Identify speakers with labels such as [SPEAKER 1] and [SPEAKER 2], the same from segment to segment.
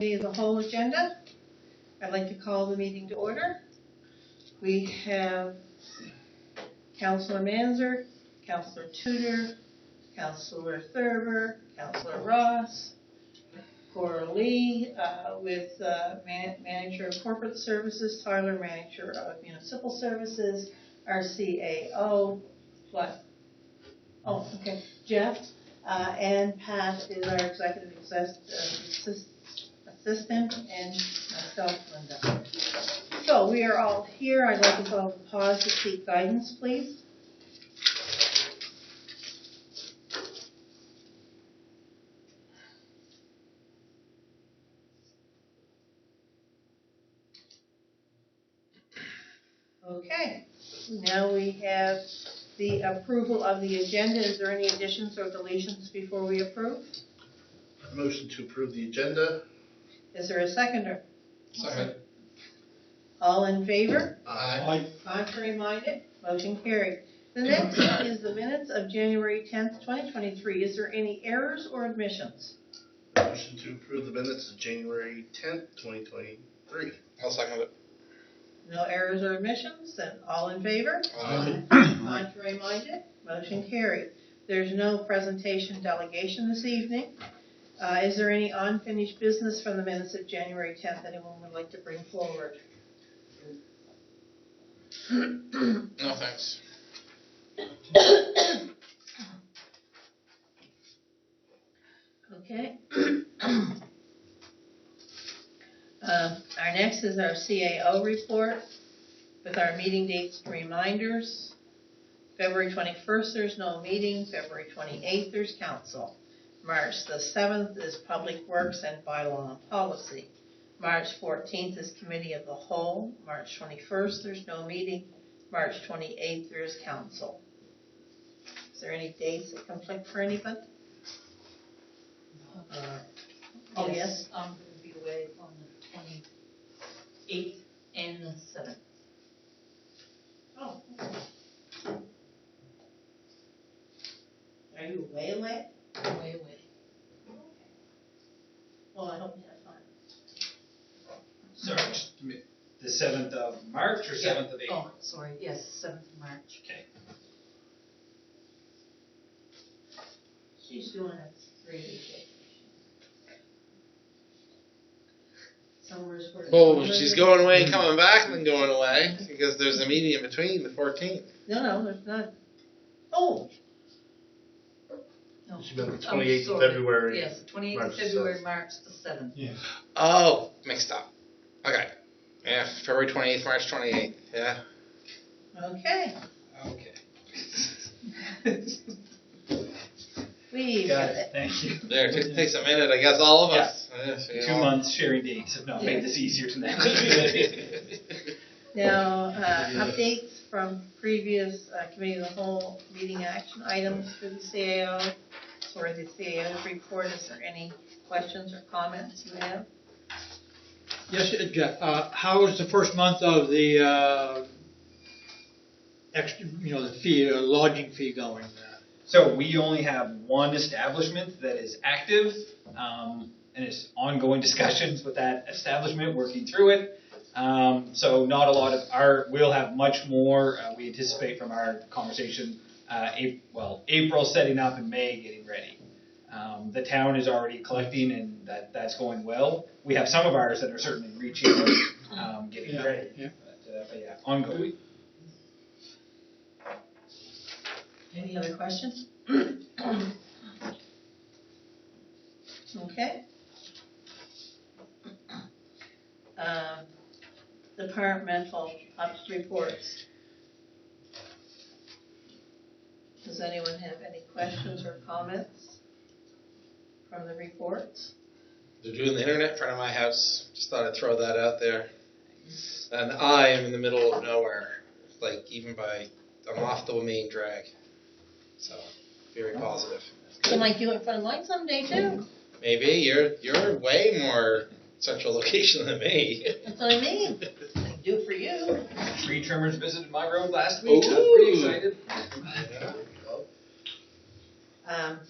[SPEAKER 1] The whole agenda. I'd like to call the meeting to order. We have Councillor Manzer, Councillor Tudor, Councillor Thurber, Councillor Ross, Cora Lee, with Manager of Corporate Services, Tyler, Manager of Municipal Services, our CAO, what? Oh, okay, Jeff, and Pat is our Executive Assistant, and myself, Linda. So we are all here. I'd like to call the pause to seek guidance, please. Okay, now we have the approval of the agenda. Is there any additions or deletions before we approve?
[SPEAKER 2] Motion to approve the agenda.
[SPEAKER 1] Is there a seconder?
[SPEAKER 2] Second.
[SPEAKER 1] All in favor?
[SPEAKER 2] Aye.
[SPEAKER 1] Contrary minded? Motion carried. The next is the minutes of January 10th, 2023. Is there any errors or omissions?
[SPEAKER 2] Motion to approve the minutes of January 10th, 2023.
[SPEAKER 3] I'll second it.
[SPEAKER 1] No errors or omissions? Then all in favor?
[SPEAKER 3] Aye.
[SPEAKER 1] Contrary minded? Motion carried. There's no presentation delegation this evening. Is there any unfinished business from the minutes of January 10th anyone would like to bring forward?
[SPEAKER 3] No, thanks.
[SPEAKER 1] Okay. Our next is our CAO report with our meeting dates and reminders. February 21st, there's no meeting. February 28th, there's council. March the 7th is Public Works and Bylaw and Policy. March 14th is Committee of the Whole. March 21st, there's no meeting. March 28th, there's council. Is there any dates that conflict for anybody? Oh, yes.
[SPEAKER 4] I'm going to be away on the 28th and the 7th.
[SPEAKER 1] Oh, okay. Are you away?
[SPEAKER 4] Away.
[SPEAKER 1] Well, I hope you have fun.
[SPEAKER 5] Sorry, the 7th of March or 7th of April?
[SPEAKER 4] Oh, sorry. Yes, 7th of March.
[SPEAKER 5] Okay.
[SPEAKER 1] She's doing a 3-week vacation. Summer's working.
[SPEAKER 3] Well, she's going away and coming back and then going away because there's a meeting in between the 14th.
[SPEAKER 1] No, there's not. Oh,
[SPEAKER 4] No.
[SPEAKER 2] She meant the 28th of February.
[SPEAKER 4] Yes, 28th
[SPEAKER 2] March
[SPEAKER 4] of
[SPEAKER 2] the
[SPEAKER 4] February,
[SPEAKER 2] 7th.
[SPEAKER 4] March the 7th.
[SPEAKER 5] Yeah.
[SPEAKER 3] Oh, mixed up. Okay. Yeah, February 28th, March 28th. Yeah.
[SPEAKER 1] okay.
[SPEAKER 5] Okay.
[SPEAKER 1] We've
[SPEAKER 5] Got it. Thank you.
[SPEAKER 3] There, it takes a minute, I guess, all of us. Yeah, so you
[SPEAKER 5] 2
[SPEAKER 3] know.
[SPEAKER 5] months sharing dates have not made this easier to now.
[SPEAKER 1] Now, updates from previous Committee of the Whole meeting action items for the CAO or the CAO's report. Is there any questions or comments you have?
[SPEAKER 6] Yes, Jeff. How is the first month of the extra, the fee, lodging fee going?
[SPEAKER 5] So we only have one establishment that is active, and it's ongoing discussions with that establishment, working through it. So not a lot of we'll have much more, we anticipate from our conversation, April setting up and May getting ready. The town is already collecting and that's going well. We have some of ours that are certainly reaching out, getting ready.
[SPEAKER 6] Yeah.
[SPEAKER 5] But yeah, ongoing.
[SPEAKER 1] Any other questions? Okay. Departmental reports. Does anyone have any questions or comments from the reports?
[SPEAKER 3] They're doing the internet in front of my house. Just thought I'd throw that out there. And I am in the middle of nowhere. Like, I'm off the main drag. So, very positive.
[SPEAKER 1] You might do it in front of mine someday too.
[SPEAKER 3] Maybe. You're way more central location than me.
[SPEAKER 1] That's what I mean. I can do it for you.
[SPEAKER 5] Tree trimmers visited my road last week. I'm pretty excited.
[SPEAKER 3] Yeah.
[SPEAKER 1] Um,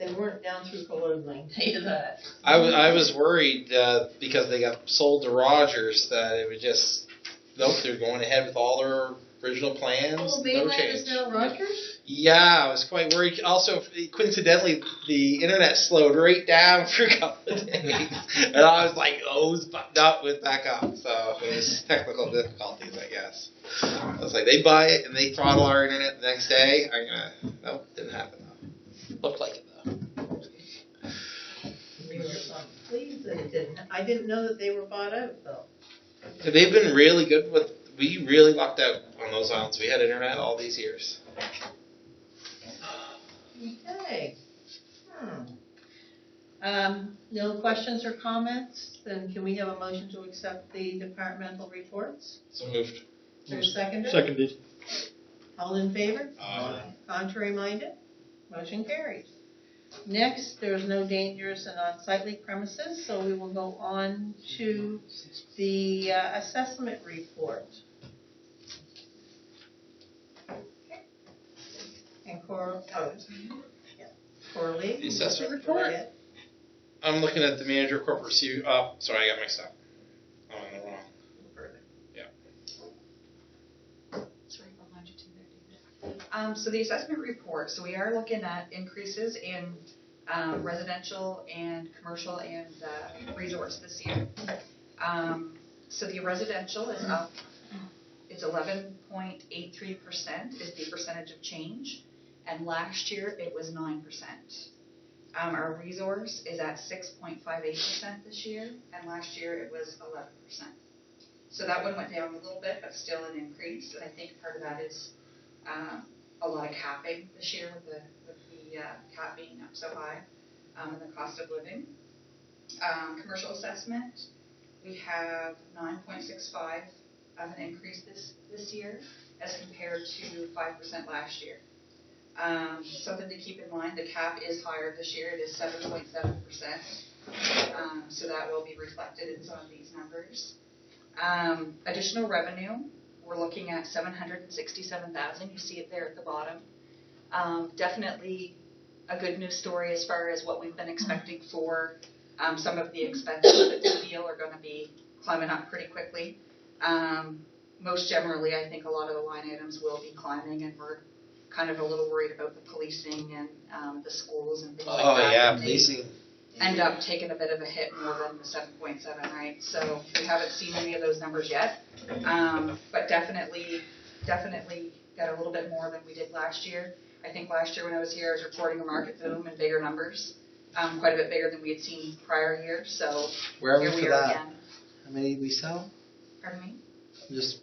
[SPEAKER 1] They weren't down through Cologne Lane, tell you that.
[SPEAKER 3] I was worried because they got sold to Rogers that it would just, nope, they're going ahead with all their original plans,
[SPEAKER 1] Oh,
[SPEAKER 3] no
[SPEAKER 1] Bayland
[SPEAKER 3] change.
[SPEAKER 1] is now Rogers?
[SPEAKER 3] Yeah, I was quite worried. Also, coincidentally, the internet slowed right down for a couple of days. And I was like, oh, it's fucked up, went back up. So it was technical difficulties, I guess. I was like, they buy it and they throttle our internet the next day. Nope, didn't happen though. Looked like it though.
[SPEAKER 1] We were pleased that it didn't. I didn't know that they were bought out, though.
[SPEAKER 3] They've been really good with, we really lucked out on those islands. We had internet all these years.
[SPEAKER 1] Okay. No questions or comments? Then can we have a motion to accept the departmental reports?
[SPEAKER 3] So moved.
[SPEAKER 1] Is there a seconder?
[SPEAKER 6] Seconded.
[SPEAKER 1] All in favor? Contrary minded? Motion carries. Next, there's no dangerous and unsightly premises, so we will go on to the assessment report. And Coralie?
[SPEAKER 3] The assessment report? I'm looking at the manager of corporate review. Oh, sorry, I got mixed up. I'm on the wrong.
[SPEAKER 7] Sorry, behind you too there, David. So the assessment report, so we are looking at increases in residential and commercial and resource this year. So the residential is up. It's 11.83% is the percentage of change, and last year it was 9%. Our resource is at 6.58% this year, and last year it was 11%. So that one went down a little bit, but still an increase, and I think part of that is a lot of capping this year with the cap being up so high, and the cost of living. Commercial assessment, we have 9.65 of an increase this year as compared to 5% last year. Something to keep in mind, the cap is higher this year. It is 7.7%. So that will be reflected in some of these numbers. Additional revenue, we're looking at $767,000. You see it there at the bottom. Definitely a good news story as far as what we've been expecting for some of the expenses that we feel are going to be climbing up pretty quickly. Most generally, I think a lot of the line items will be climbing, and we're kind of a little worried about the policing and the schools and things like that.
[SPEAKER 3] Oh yeah, policing.
[SPEAKER 7] End up taking a bit of a hit more than the 7.7, right? So we haven't seen any of those numbers yet, but definitely got a little bit more than we did last year. I think last year when I was here, I was reporting a market boom and bigger numbers, quite a bit bigger than we had seen prior years. So
[SPEAKER 3] Where are
[SPEAKER 7] here
[SPEAKER 3] we
[SPEAKER 7] we
[SPEAKER 3] for
[SPEAKER 7] are
[SPEAKER 3] that?
[SPEAKER 7] again.
[SPEAKER 3] How many did we sell?
[SPEAKER 7] Pardon me?
[SPEAKER 3] Just,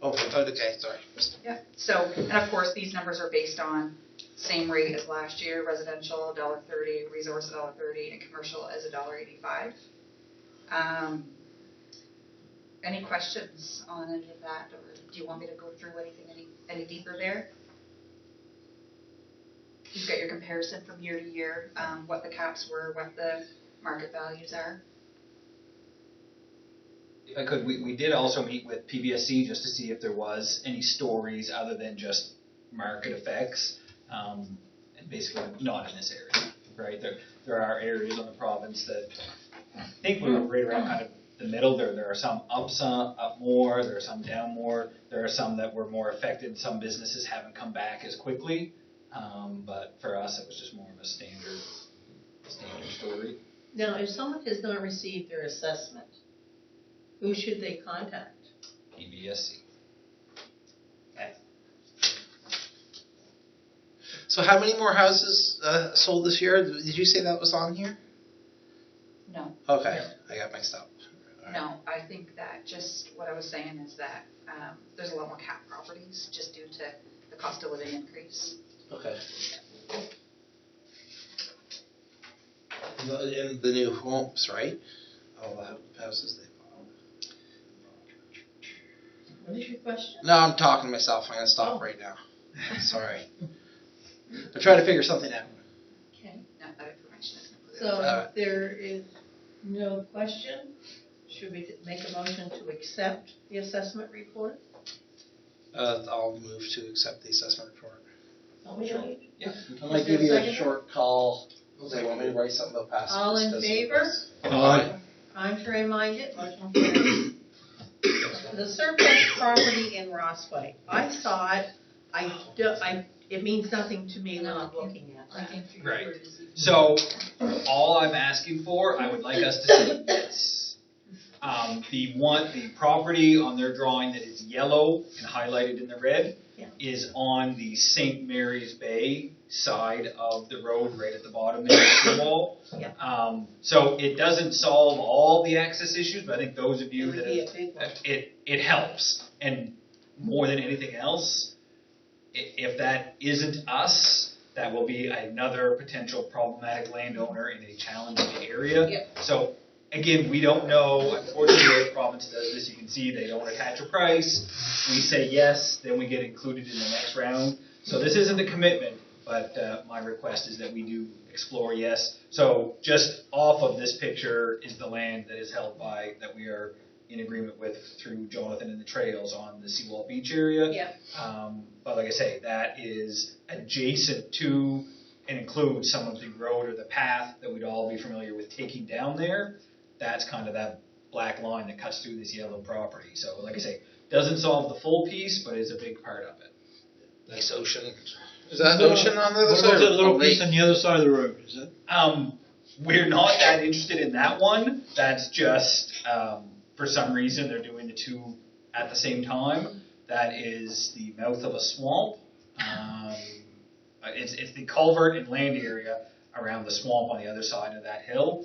[SPEAKER 3] okay, sorry.
[SPEAKER 7] Yeah. So, and of course, these numbers are based on same rate as last year, residential $1.30, resource $1.30, and commercial as $1.85. Any questions on any of that, or do you want me to go through anything any deeper there? You've got your comparison from year to year, what the caps were, what the market values are.
[SPEAKER 5] If I could, we did also meet with PBSC just to see if there was any stories other than just market effects, and basically not in this area, right? There are areas on the province that I think we were right around kind of the middle. There are some up more, there are some down more, there are some that were more affected. Some businesses haven't come back as quickly, but for us it was just more of a standard story.
[SPEAKER 1] Now, if someone has not received their assessment, who should they contact?
[SPEAKER 5] PBSC.
[SPEAKER 1] Okay.
[SPEAKER 3] So how many more houses sold this year? Did you say that was on here?
[SPEAKER 7] No.
[SPEAKER 3] Okay, I got mixed up. All right.
[SPEAKER 7] No, I think that just what I was saying is that there's a lot more cap properties just due to the cost of living increase.
[SPEAKER 3] Okay. And the new homes, right? All the houses they bought.
[SPEAKER 1] What is your question?
[SPEAKER 3] No, I'm talking to myself. I'm going to stop right now. Sorry. I'm trying to figure something out.
[SPEAKER 1] Okay.
[SPEAKER 7] No, that information is included.
[SPEAKER 1] So if there is no question, should we make a motion to accept the assessment report?
[SPEAKER 3] I'll move to accept the assessment report.
[SPEAKER 1] Oh, sure.
[SPEAKER 5] Yeah.
[SPEAKER 3] I might give you a short call They want me to write something about pass.
[SPEAKER 1] All in favor?
[SPEAKER 6] Aye.
[SPEAKER 1] Contrary minded, motion carries. The surplus property in Rossway, I saw it, it means nothing to me when I'm looking at
[SPEAKER 4] I
[SPEAKER 1] that.
[SPEAKER 4] can't figure out
[SPEAKER 5] Right.
[SPEAKER 4] where it is either.
[SPEAKER 5] So, all I'm asking for, I would like us to say yes. The property on their drawing that is yellow and highlighted in the red
[SPEAKER 1] Yeah.
[SPEAKER 5] is on the St. Mary's Bay side of the road, right at the bottom there, of the wall.
[SPEAKER 1] Yeah.
[SPEAKER 5] So it doesn't solve all the access issues, but I think those of
[SPEAKER 1] It
[SPEAKER 5] you
[SPEAKER 1] would
[SPEAKER 5] that
[SPEAKER 1] be a big one.
[SPEAKER 5] it helps. And more than anything else, if that isn't us, that will be another potential problematic landowner in a challenging area.
[SPEAKER 1] Yep.
[SPEAKER 5] So again, we don't know, unfortunately, the province does this, you can see they don't attach a price. We say yes, then we get included in the next round. So this isn't a commitment, but my request is that we do explore yes. So just off of this picture is the land that is held by, that we are in agreement with through Jonathan and the Trails on the Seawall Beach area.
[SPEAKER 1] Yeah.
[SPEAKER 5] But like I say, that is adjacent to and includes some of the road or the path that we'd all be familiar with taking down there. That's kind of that black line that cuts through this yellow property. So like I say, doesn't solve the full piece, but is a big part of it.
[SPEAKER 3] Nice ocean. Is that ocean on the other
[SPEAKER 6] What
[SPEAKER 3] side?
[SPEAKER 6] about that little
[SPEAKER 3] Oh,
[SPEAKER 6] piece
[SPEAKER 3] lake?
[SPEAKER 6] on the other side of the road, is that?
[SPEAKER 5] We're not that interested in that one. That's just, for some reason, they're doing the two at the same time. That is the mouth of a swamp. It's the culvert and land area around the swamp on the other side of that hill.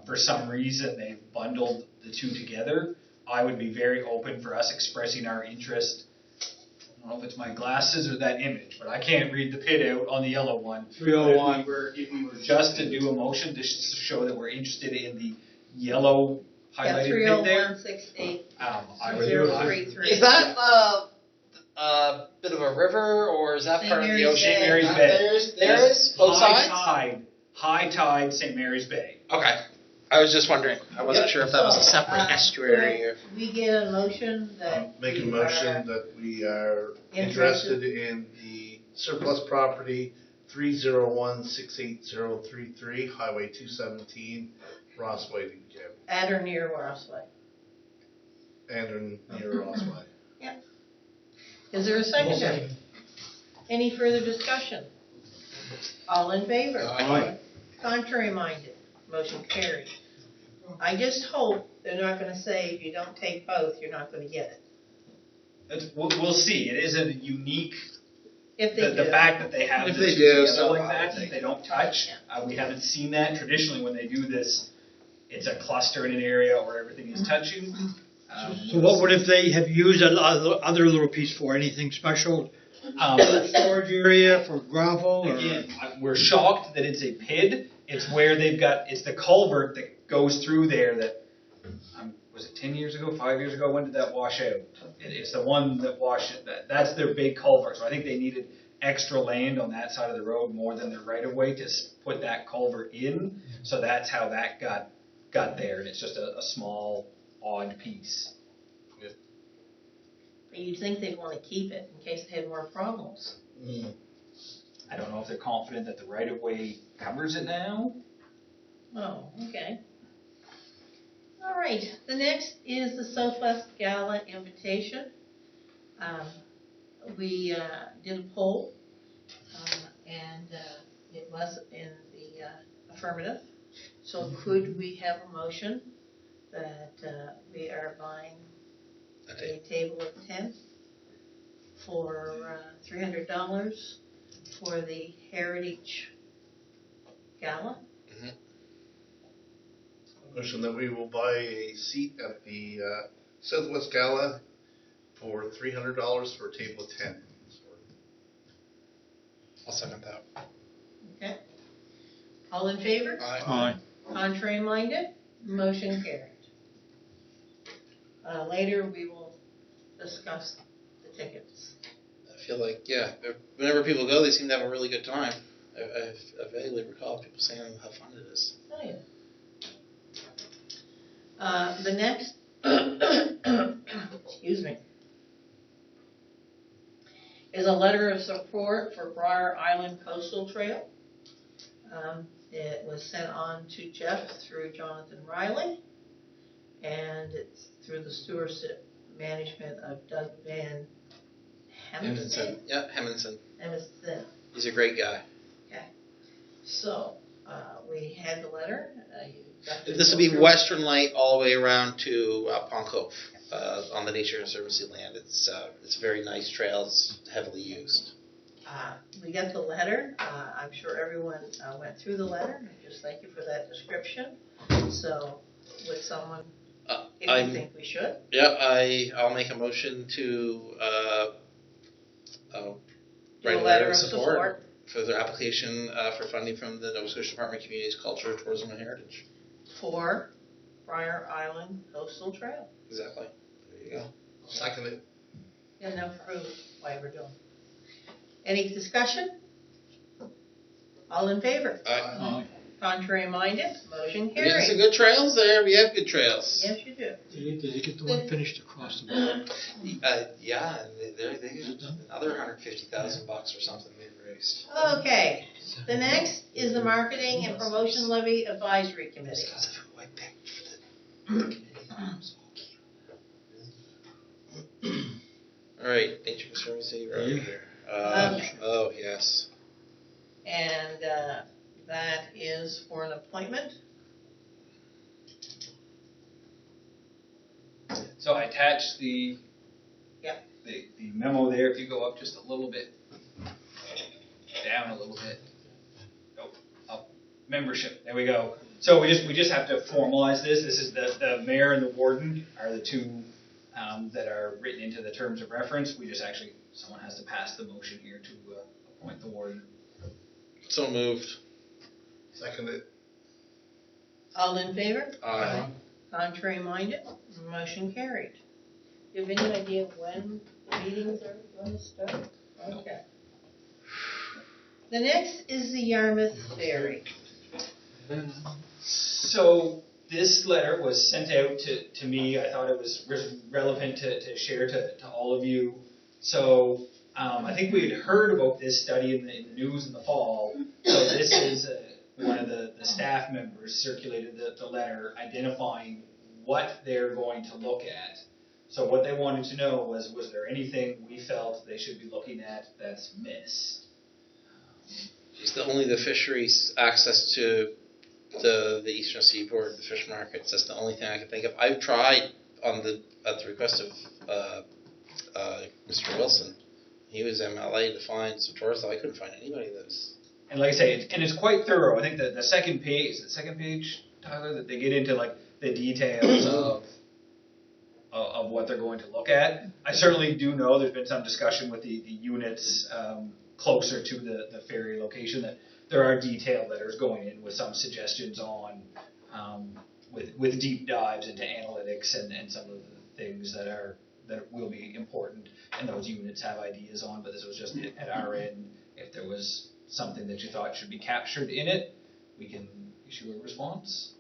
[SPEAKER 5] For some reason, they've bundled the two together. I would be very open for us expressing our interest. I don't know if it's my glasses or that image, but I can't read the pit out on the yellow one.
[SPEAKER 6] 301.
[SPEAKER 5] If we were just to do a motion to show that we're interested in the yellow
[SPEAKER 1] Yeah,
[SPEAKER 5] highlighted pit there,
[SPEAKER 1] 30168.
[SPEAKER 5] I would.
[SPEAKER 1] 033.
[SPEAKER 3] Is that a bit of a river, or is that
[SPEAKER 1] St.
[SPEAKER 3] part of the
[SPEAKER 1] Mary's
[SPEAKER 3] ocean?
[SPEAKER 1] Bay.
[SPEAKER 5] St. Mary's Bay.
[SPEAKER 3] There is both sides.
[SPEAKER 5] High tide, St. Mary's Bay.
[SPEAKER 3] Okay, I was just wondering. I wasn't sure if that was a separate estuary or.
[SPEAKER 1] We get a motion that.
[SPEAKER 2] Make a
[SPEAKER 1] we
[SPEAKER 2] motion
[SPEAKER 1] are
[SPEAKER 2] that we are
[SPEAKER 1] interested.
[SPEAKER 2] interested in the surplus property 301-68033, Highway 217, Rossway, Digby,
[SPEAKER 1] At or near Rossway.
[SPEAKER 2] and near Rossway.
[SPEAKER 1] Is there a second? Any further discussion? All in favor?
[SPEAKER 6] Aye.
[SPEAKER 1] Contrary minded, motion carried. I just hope they're not gonna say if you don't take both, you're not gonna get it.
[SPEAKER 5] We'll see. It is a unique,
[SPEAKER 1] If they do.
[SPEAKER 5] the fact that they have
[SPEAKER 3] If
[SPEAKER 5] this
[SPEAKER 3] they do,
[SPEAKER 5] together
[SPEAKER 3] so
[SPEAKER 5] like
[SPEAKER 3] I
[SPEAKER 5] that,
[SPEAKER 3] would think-
[SPEAKER 5] they don't touch. We haven't seen that. Traditionally, when they do this, it's a cluster in an area where everything is touching.
[SPEAKER 6] So what would if they have used that other little piece for, anything special? Storage area for gravel or?
[SPEAKER 5] Again, we're shocked that it's a PID. It's where it's the culvert that goes through there that, was it 10 years ago, 5 years ago? When did that wash out? It's the one that washed it. That's their big culvert. So I think they needed extra land on that side of the road more than their right of way to put that culvert in. So that's how that got there. And it's just a small, odd piece.
[SPEAKER 1] But you'd think they'd wanna keep it in case they had more problems.
[SPEAKER 5] I don't know if they're confident that the right of way covers it now.
[SPEAKER 1] Oh, okay. All right, the next is the Southwest Gala invitation. We did a poll, and it was in the affirmative. So could we have a motion that we are buying a table of 10 for $300 for the Heritage Gala?
[SPEAKER 2] Motion that we will buy a seat at the Southwest Gala for $300 for a table of 10.
[SPEAKER 3] I'll second that.
[SPEAKER 1] Okay. All in favor?
[SPEAKER 6] Aye.
[SPEAKER 1] Contrary minded? Motion carried. Later, we will discuss the tickets.
[SPEAKER 3] I feel like, whenever people go, they seem to have a really good time. I vaguely recall people saying how fun it is.
[SPEAKER 1] Oh, yeah. The next, excuse me, is a letter of support for Briar Island Coastal Trail. It was sent on to Jeff through Jonathan Riley, and it's through the stewardship management of Doug Van Hemingson.
[SPEAKER 3] Yeah, Hemingson.
[SPEAKER 1] Hemingson.
[SPEAKER 3] He's a great guy.
[SPEAKER 1] So, we had the letter. You got to
[SPEAKER 3] This
[SPEAKER 1] go
[SPEAKER 3] will be
[SPEAKER 1] through.
[SPEAKER 3] Western Light all the way around to Pond Cove on the Nature Conservancy land. It's very nice trails, heavily used.
[SPEAKER 1] We got the letter. I'm sure everyone went through the letter. Just thank you for that description. So, would someone, if you think we should?
[SPEAKER 3] Yeah, I'll make a motion to write a letter of support for their application for funding from the Nova Scotia Department of Communities, Culture, Tourism, and Heritage.
[SPEAKER 1] For Briar Island Coastal Trail.
[SPEAKER 3] Exactly. There you go.
[SPEAKER 2] Second it.
[SPEAKER 1] And now prove why we're doing. Any discussion? All in favor? Contrary minded, motion
[SPEAKER 3] We have some
[SPEAKER 1] carried.
[SPEAKER 3] good trails there. We have good trails.
[SPEAKER 1] Yes, you do.
[SPEAKER 6] Did you get the one finished across the border?
[SPEAKER 3] Yeah, and they got another $150,000 or something they've raised.
[SPEAKER 1] Okay, the next is the Marketing and Promotion Levy Advisory Committee.
[SPEAKER 3] All right, Nature Conservancy Road here. Oh, yes.
[SPEAKER 1] And that is for an appointment.
[SPEAKER 5] So I attached the
[SPEAKER 1] Yep.
[SPEAKER 5] the memo there. If you go up just a little bit, down a little bit, up, membership. There we go. So we just have to formalize this. This is the mayor and the warden are the two that are written into the terms of reference. We just actually, someone has to pass the motion here to appoint the warden.
[SPEAKER 3] So moved.
[SPEAKER 2] Second it.
[SPEAKER 1] All in favor?
[SPEAKER 3] Aye.
[SPEAKER 1] Contrary minded, motion carried. Do you have any idea when meetings are going to start? Okay. The next is the Yarmouth Ferry.
[SPEAKER 5] So this letter was sent out to me. I thought it was relevant to share to all of you. So I think we had heard about this study in the news in the fall. So this is one of the staff members circulated the letter identifying what they're going to look at. So what they wanted to know was there anything we felt they should be looking at that's missed?
[SPEAKER 3] It's only the fisheries access to the eastern seaboard, the fish markets. That's the only thing I can think of. I've tried at the request of Mr. Wilson. He was MLA to find some tourists. I couldn't find anybody that was.
[SPEAKER 5] And like I say, it's quite thorough. I think the second page, Tyler, that they get into like the details of what they're going to look at. I certainly do know there's been some discussion with the units closer to the ferry location that there are detailed letters going in with some suggestions on with deep dives into analytics and some of the things that will be important and those units have ideas on. But this was just at our end. If there was something that you thought should be captured in it, we can issue a response.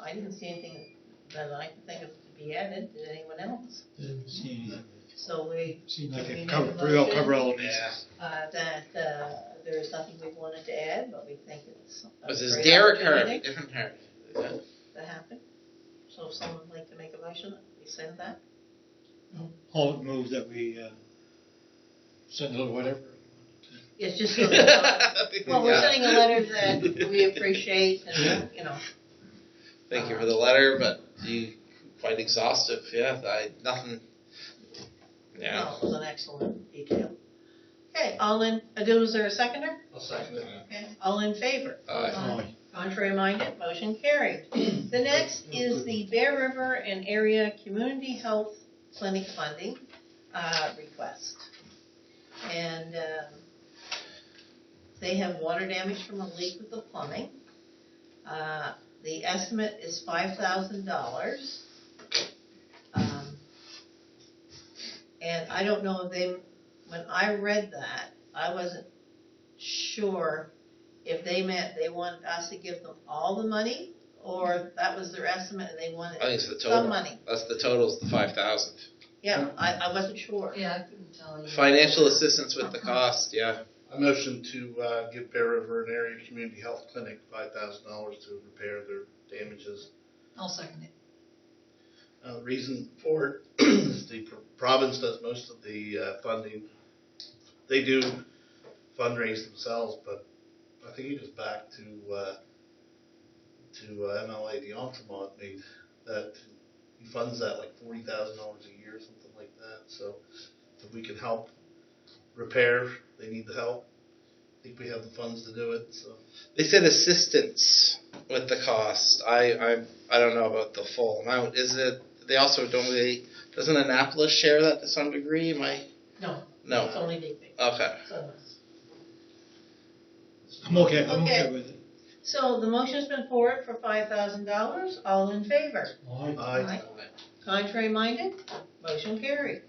[SPEAKER 1] I didn't see anything that I could think of to be added. Did anyone else?
[SPEAKER 6] Didn't see anything.
[SPEAKER 1] So we.
[SPEAKER 6] Seemed like
[SPEAKER 1] we
[SPEAKER 6] a
[SPEAKER 1] made
[SPEAKER 6] cover,
[SPEAKER 1] a
[SPEAKER 6] pretty well
[SPEAKER 1] motion,
[SPEAKER 6] cover elements.
[SPEAKER 3] Yeah.
[SPEAKER 1] That there is nothing we wanted to add, but we think it's a
[SPEAKER 3] Was this
[SPEAKER 1] great
[SPEAKER 3] Derek
[SPEAKER 1] opportunity
[SPEAKER 3] Harvey? Different Harvey. Yeah.
[SPEAKER 1] to happen. So if someone would like to make a motion, we send that.
[SPEAKER 6] I'll move that we send a little whatever.
[SPEAKER 1] It's just so that, well, we're sending a letter that we appreciate and,
[SPEAKER 3] Thank you for the letter, but you quite exhaustive. Yeah, nothing. Yeah.
[SPEAKER 1] no, it was an excellent detail. Okay, was there a seconder?
[SPEAKER 2] I'll second it.
[SPEAKER 1] Okay, all in favor?
[SPEAKER 3] Aye.
[SPEAKER 1] Contrary minded, motion carried. The next is the Bear River and Area Community Health Clinic funding request. And they have water damage from a leak with the plumbing. The estimate is $5,000. And I don't know if when I read that, I wasn't sure if they meant they wanted us to give them all the money, or that was their estimate and they wanted
[SPEAKER 3] I think it's the total.
[SPEAKER 1] some money.
[SPEAKER 3] That's the total is the 5,000.
[SPEAKER 1] Yeah, I wasn't sure.
[SPEAKER 4] Yeah, I couldn't tell you.
[SPEAKER 3] Financial assistance with the cost, yeah.
[SPEAKER 2] I motion to give Bear River and Area Community Health Clinic $5,000 to repair their damages.
[SPEAKER 4] I'll second it.
[SPEAKER 2] The reason for it is the province does most of the funding. They do fundraise themselves, but I think it goes back to MLA d'Entremont made that he funds that like $40,000 a year, something like that. So if we can help repair, they need the help. I think we have the funds to do it. So
[SPEAKER 3] They said assistance with the cost. I don't know about the full amount. Is it? They also doesn't Annapolis share that to some degree?
[SPEAKER 4] No.
[SPEAKER 3] No.
[SPEAKER 4] It's only Digby.
[SPEAKER 3] Okay.
[SPEAKER 4] So,
[SPEAKER 6] I'm okay
[SPEAKER 1] Okay.
[SPEAKER 6] with it.
[SPEAKER 1] So the motion's been forward for $5,000. All in favor?
[SPEAKER 2] Aye.
[SPEAKER 1] Contrary minded? Motion carried.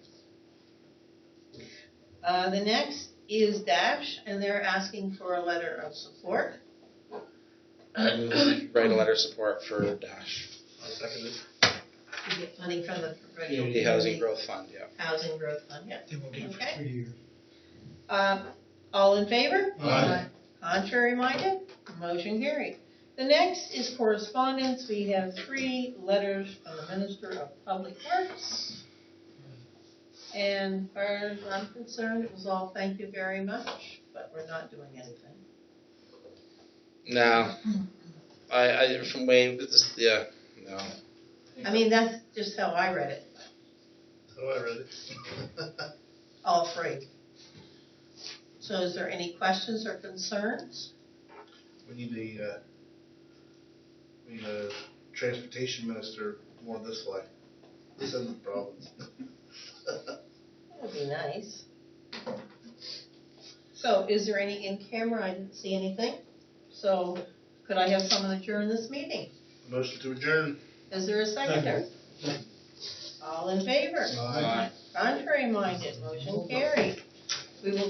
[SPEAKER 1] The next is Dash, and they're asking for a letter of support.
[SPEAKER 3] And write a letter of support for Dash.
[SPEAKER 2] I second it.
[SPEAKER 1] To get money from the
[SPEAKER 3] Community Housing Growth Fund, yeah.
[SPEAKER 1] Housing Growth Fund, yeah.
[SPEAKER 6] They won't get it for
[SPEAKER 1] Okay.
[SPEAKER 6] 3 years.
[SPEAKER 1] All in favor?
[SPEAKER 2] Aye.
[SPEAKER 1] Contrary minded? Motion carried. The next is correspondence. We have 3 letters from the Minister of Public Works. And as far as I'm concerned, it was all thank you very much, but we're not doing anything.
[SPEAKER 3] No. I from way, yeah, no.
[SPEAKER 1] I mean, that's just how I read it,
[SPEAKER 2] So I read it.
[SPEAKER 1] all 3. So is there any questions or concerns?
[SPEAKER 2] We need a transportation minister more this way. This isn't the province.
[SPEAKER 1] That would be nice. So is there any in camera? I didn't see anything. So could I have someone adjourn this meeting?
[SPEAKER 2] Motion to adjourn.
[SPEAKER 1] Is there a seconder? All in favor?
[SPEAKER 2] Aye.
[SPEAKER 1] Contrary minded, motion carried. We will